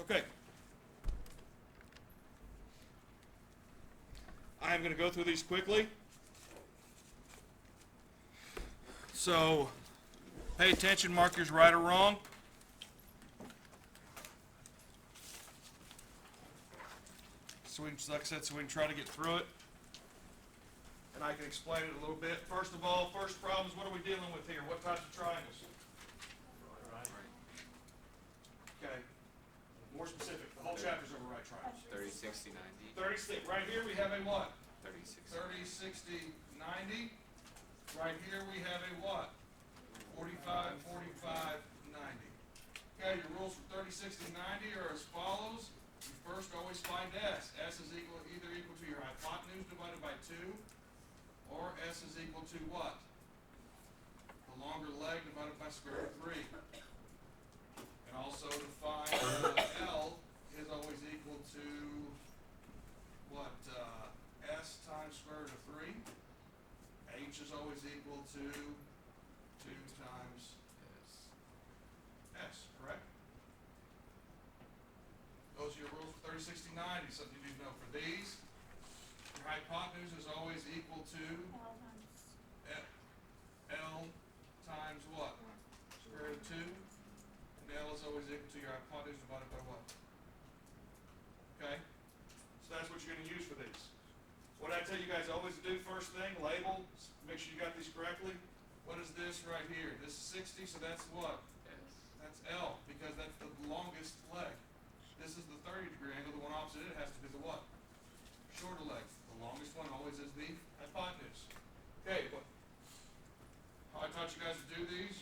Okay. I'm going to go through these quickly. So, pay attention, mark yours right or wrong. So we, like I said, so we can try to get through it. And I can explain it a little bit. First of all, first problem is what are we dealing with here? What types of triangles? Okay. More specific. The whole chapter's over right triangles. 30, 60, 90. 36. Right here we have a what? 30, 60. 30, 60, 90. Right here we have a what? 45, 45, 90. Okay, your rules for 30, 60, 90 are as follows. You first always find S. S is either equal to your hypotenuse divided by 2, or S is equal to what? The longer leg divided by square root of 3. And also to find L is always equal to what? S times square root of 3. H is always equal to 2 times S, correct? Those are your rules for 30, 60, 90. Something you need to know for these. Your hypotenuse is always equal to L times what? Square root of 2. And L is always equal to your hypotenuse divided by what? Okay? So that's what you're going to use for these. What I tell you guys always to do first thing, label, make sure you got these correctly. What is this right here? This is 60, so that's what? That's L, because that's the longest leg. This is the 30-degree angle. The one opposite it has to be the what? Shorter leg. The longest one always is the hypotenuse. Okay, but how I taught you guys to do these,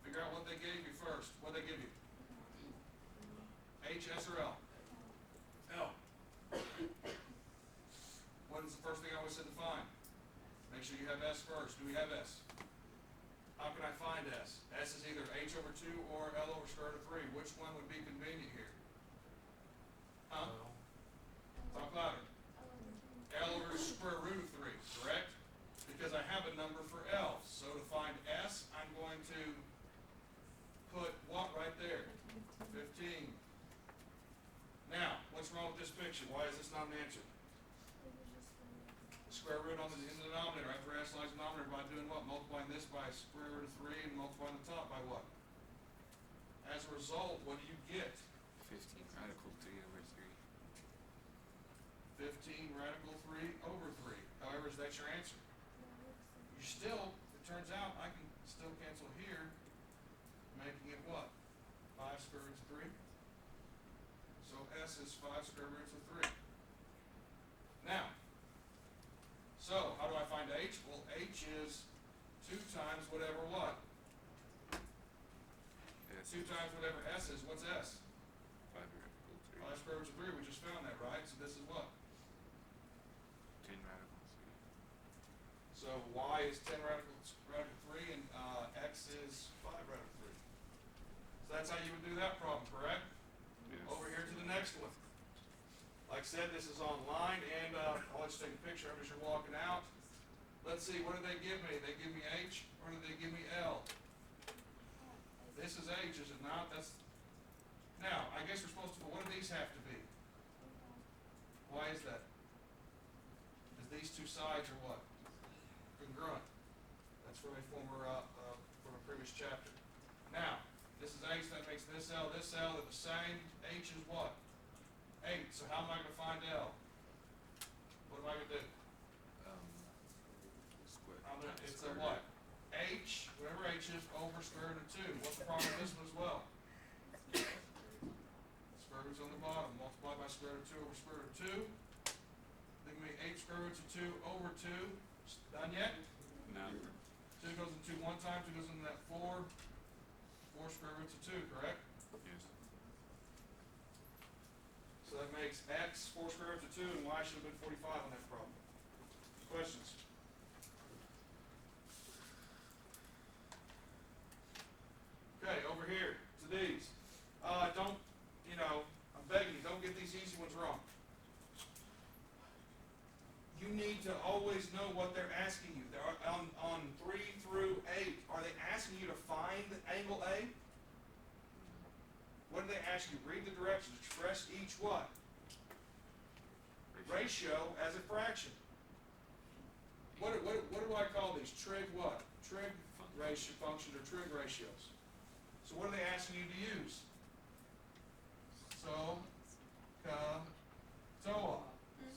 figure out what they gave you first. What they give you? H, S, or L? L. What is the first thing I always said to find? Make sure you have S first. Do we have S? How can I find S? S is either H over 2 or L over square root of 3. Which one would be convenient here? Huh? Talk louder. L over square root of 3, correct? Because I have a number for L. So to find S, I'm going to put what right there? 15. Now, what's wrong with this picture? Why is this not an answer? Square root on the denominator. I have to rationalize the denominator by doing what? Multiplying this by square root of 3 and multiplying the top by what? As a result, what do you get? 15 radical 3 over 3. 15 radical 3 over 3. However, is that your answer? You still, it turns out, I can still cancel here, making it what? 5 square roots of 3. So S is 5 square roots of 3. Now, so how do I find H? Well, H is 2 times whatever what? Yes. 2 times whatever S is. What's S? 5 radical 3. 5 square roots of 3. We just found that, right? So this is what? 10 radical 3. So Y is 10 radical 3 and X is 5 radical 3. So that's how you would do that problem, correct? Yes. Over here to the next one. Like I said, this is online, and I'll let you take a picture of it as you're walking out. Let's see, what did they give me? They give me H, or did they give me L? This is H, is it not? That's. Now, I guess we're supposed to, but what do these have to be? Why is that? Because these two sides are what? Congruent. That's from a from a previous chapter. Now, this is H, that makes this L, they're the same. H is what? 8. So how am I going to find L? What am I going to do? Square. It's a what? H, whatever H is, over square root of 2. What's the problem with this one as well? Square root's on the bottom. Multiply by square root of 2 over square root of 2. Give me 8 square roots of 2 over 2. Done yet? No. 2 goes into 2 one time, 2 goes into that 4. 4 square roots of 2, correct? Yes. So that makes X 4 square roots of 2, and Y should have been 45 on that problem. Questions? Okay, over here to these. Don't, I'm begging you, don't get these easy ones wrong. You need to always know what they're asking you. They're on 3 through 8. Are they asking you to find angle A? What do they ask you? Read the directions. Express each what? Ratio as a fraction. What do I call these? Trig what? Trig ratio functions or trig ratios. So what are they asking you to use? So, so on.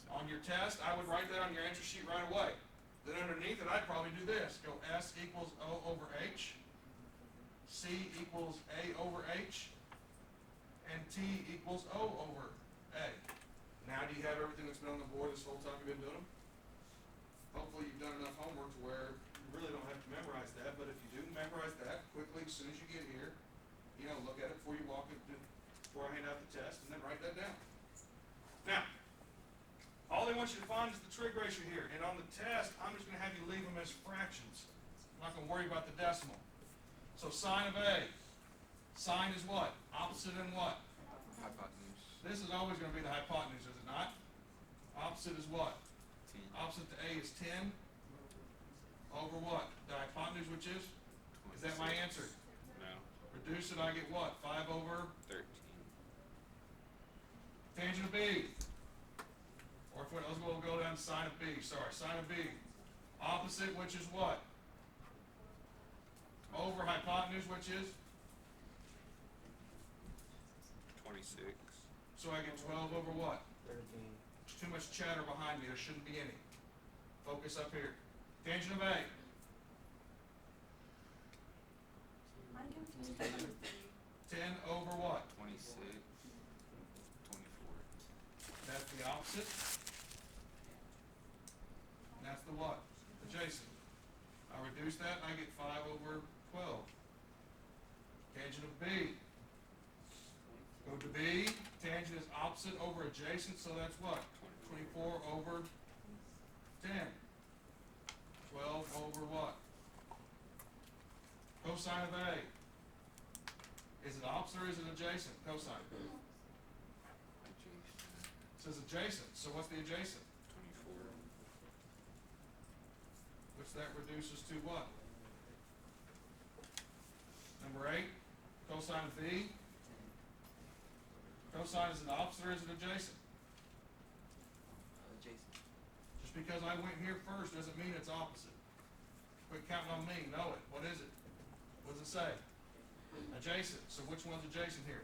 On your test, I would write that on your answer sheet right away. Then underneath it, I'd probably do this. Go S equals O over H. C equals A over H. And T equals O over A. Now do you have everything that's been on the board this whole time you've been doing them? Hopefully you've done enough homework to where you really don't have to memorize that, but if you do memorize that quickly as soon as you get here, you know, look at it before you walk it, before I hand out the test, and then write that down. Now, all they want you to find is the trig ratio here, and on the test, I'm just going to have you leave them as fractions. I'm not going to worry about the decimal. So sine of A. Sine is what? Opposite in what? Hypotenuse. This is always going to be the hypotenuse, is it not? Opposite is what? 10. Opposite to A is 10 over what? The hypotenuse, which is? Is that my answer? No. Reduce it, I get what? 5 over 13. tangent of B. Or if we'll go down to sine of B. Sorry, sine of B. Opposite, which is what? Over hypotenuse, which is? 26. So I get 12 over what? 13. There's too much chatter behind me. There shouldn't be any. Focus up here. Tangent of A. I'm confused by number 3. 10 over what? 26. 24. That's the opposite. And that's the what? Adjacent. I reduce that, I get 5 over 12. Tangent of B. Go to B. Tangent is opposite over adjacent, so that's what? 24 over 10. 12 over what? Cosine of A. Is it opposite or is it adjacent? Cosine. Adjacent. It says adjacent, so what's the adjacent? 24. Which that reduces to what? Number 8, cosine of B. Cosine is it opposite or is it adjacent? Adjacent. Just because I went here first doesn't mean it's opposite. Quit counting on me, know it. What is it? What does it say? Adjacent. So which one's adjacent here?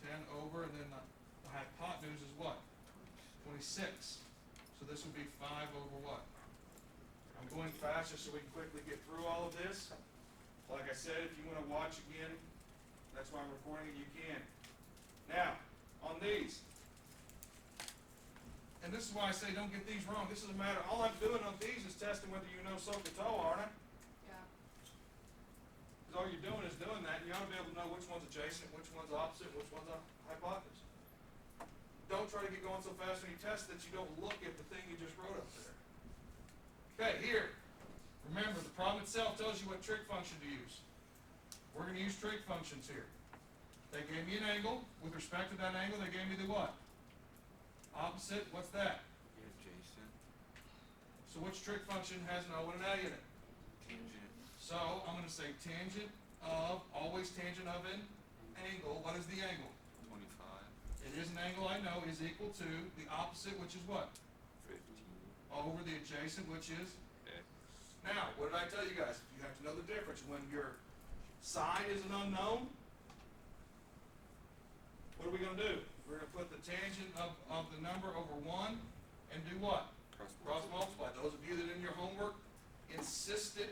10 over, and then the hypotenuse is what? 26. So this would be 5 over what? I'm going fast just so we can quickly get through all of this. Like I said, if you want to watch again, that's why I'm recording it, you can. Now, on these, and this is why I say don't get these wrong. This is a matter, all I'm doing on these is testing whether you know SOHCAHTOA, aren't I? Yeah. Because all you're doing is doing that, and you ought to be able to know which one's adjacent, which one's opposite, which one's a hypotenuse. Don't try to get going so fast on your test that you don't look at the thing you just wrote up there. Okay, here. Remember, the problem itself tells you what trig function to use. We're going to use trig functions here. They gave me an angle. With respect to that angle, they gave me the what? Opposite. What's that? Adjacent. So which trig function has an O and an A in it? Tangent. So I'm going to say tangent of, always tangent of an angle. What is the angle? 25. It is an angle I know is equal to the opposite, which is what? 15. Over the adjacent, which is? X. Now, what did I tell you guys? You have to know the difference. When your sine is an unknown, what are we going to do? We're going to put the tangent of the number over 1 and do what? Cross multiply. Those of you that in your homework insisted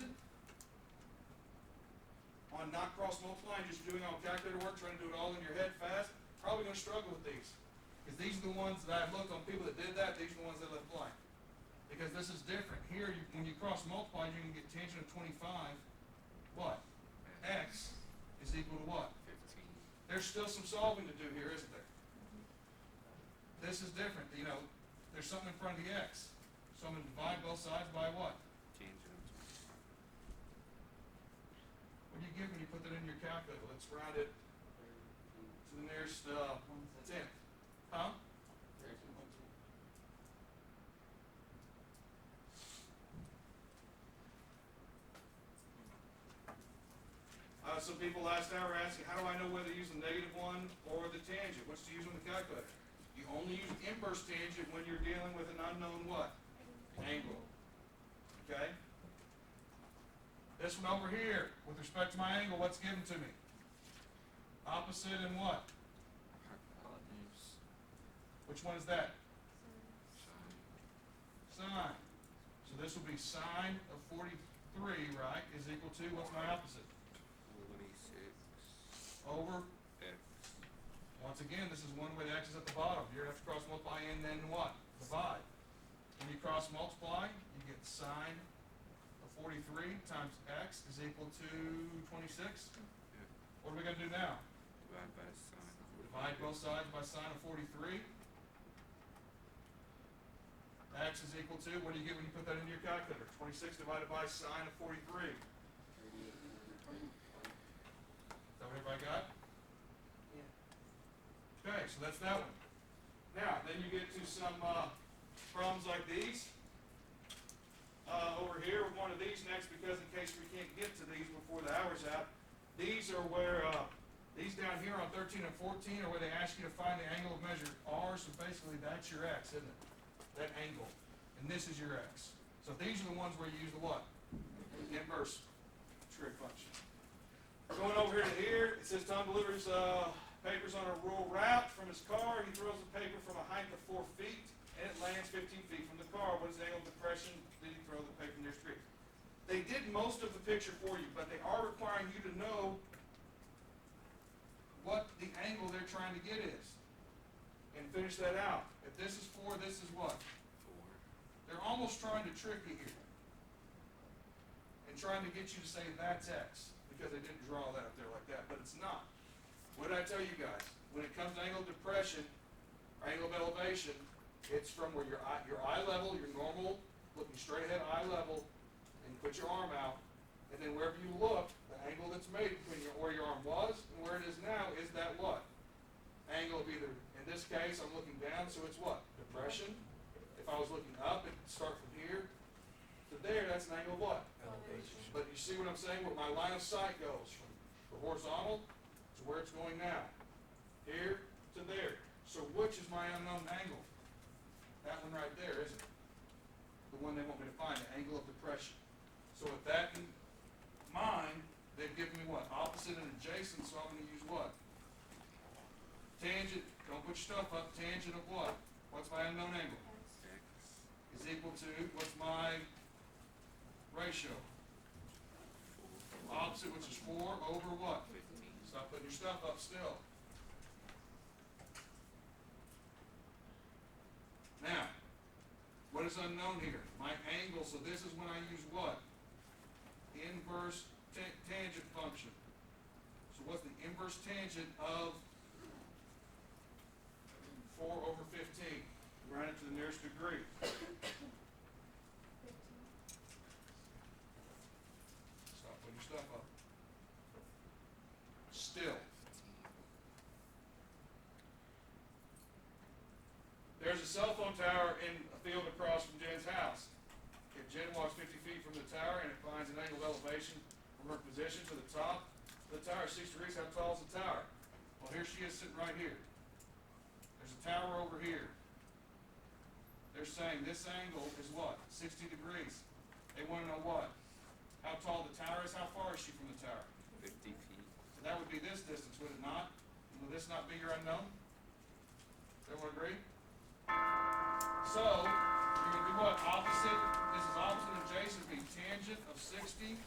on not cross multiplying, just doing all calculator work, trying to do it all in your head fast, probably going to struggle with these. Because these are the ones that I've looked on people that did that, these are the ones that left blank. Because this is different. Here, when you cross multiply, you can get tangent of 25. What? X is equal to what? 15. There's still some solving to do here, isn't there? This is different. You know, there's something in front of the X. So I'm going to divide both sides by what? Tangent of 25. What do you get when you put that in your calculator? Let's round it to the nearest tenth. Huh? I Some people last hour were asking, how do I know whether to use the negative one or the tangent? What's to use on the calculator? You only use inverse tangent when you're dealing with an unknown what? Angle. Okay? This one over here, with respect to my angle, what's given to me? Opposite and what? Hypotenuse. Which one is that? Sine. Sine. So this will be sine of 43, right, is equal to, what's my opposite? 46. Over. X. Once again, this is one way the x is at the bottom. You're going to have to cross multiply and then what? Divide. When you cross multiply, you get sine of 43 times x is equal to 26. Yeah. What are we going to do now? Divide by sine. Divide both sides by sine of 43. X is equal to, what do you get when you put that into your calculator? 26 divided by sine of 43. Is that what everybody got? Okay, so that's that one. Now, then you get to some problems like these. Over here, we're going to these next because in case we can't get to these before the hour's out, these are where, these down here on 13 and 14 are where they ask you to find the angle of measure R, so basically that's your x, isn't it? That angle. And this is your x. So these are the ones where you use the what? Inverse trig function. Going over here to here, it says Tom delivers papers on a rural route from his car. He throws the paper from a height of 4 feet, and it lands 15 feet from the car. What is the angle of depression? Did he throw the paper near street? They did most of the picture for you, but they are requiring you to know what the angle they're trying to get is. And finish that out. If this is 4, this is what? 4. They're almost trying to trick you here. And trying to get you to say that's x. Because they didn't draw that up there like that. But it's not. What did I tell you guys? When it comes to angle of depression, or angle of elevation, it's from where your eye level, your normal, looking straight ahead eye level, and you put your arm out. And then wherever you look, the angle that's made between where your arm was and where it is now is that what? Angle of either, in this case, I'm looking down, so it's what? Depression. If I was looking up, it would start from here to there, that's an angle of what? Elevation. But you see what I'm saying? Where my line of sight goes from the horizontal to where it's going now. Here to there. So which is my unknown angle? That one right there, isn't it? The one they want me to find, the angle of depression. So with that in mind, they've given me what? Opposite and adjacent, so I'm going to use what? Tangent, don't put your stuff up, tangent of what? What's my unknown angle? X. Is equal to, what's my ratio? 4. Opposite, which is 4 over what? 15. Stop putting your stuff up still. Now, what is unknown here? My angle, so this is when I use what? Inverse tangent function. So what's the inverse tangent of 4 over 15? Round it to the nearest degree. 15. Stop putting your stuff up. Still. There's a cell phone tower in a field across from Jen's house. If Jen walks 50 feet from the tower and it finds an angle of elevation from her position to the top of the tower, 6 degrees, how tall is the tower? Well, here she is sitting right here. There's a tower over here. They're saying this angle is what? 60 degrees. They want to know what? How tall the tower is, how far is she from the tower? 50 feet. So that would be this distance, would it not? Will this not be your unknown? Does everyone agree? So, you're going to do what? Opposite, this is opposite and adjacent, be tangent of 60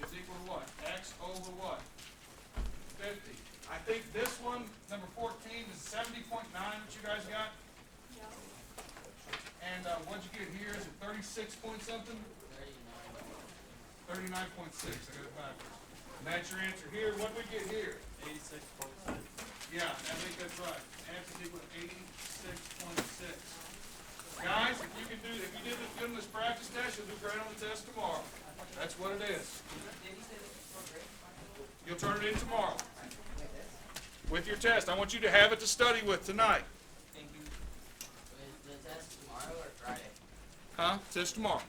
is equal to what? X over what? 50. I think this one, number 14, is 70.9, what you guys got? Yeah. And what'd you get here? Is it 36 point something? 39.6, I got it backwards. And that's your answer here. What did we get here? 86.6. Yeah, I think that's right. Answer is equal to 86.6. Guys, if you did this good on this practice test, you'll do great on the test tomorrow. That's what it is. You'll turn it in tomorrow. With your test. I want you to have it to study with tonight. Thank you. Is the test tomorrow or Friday? Huh? Test tomorrow.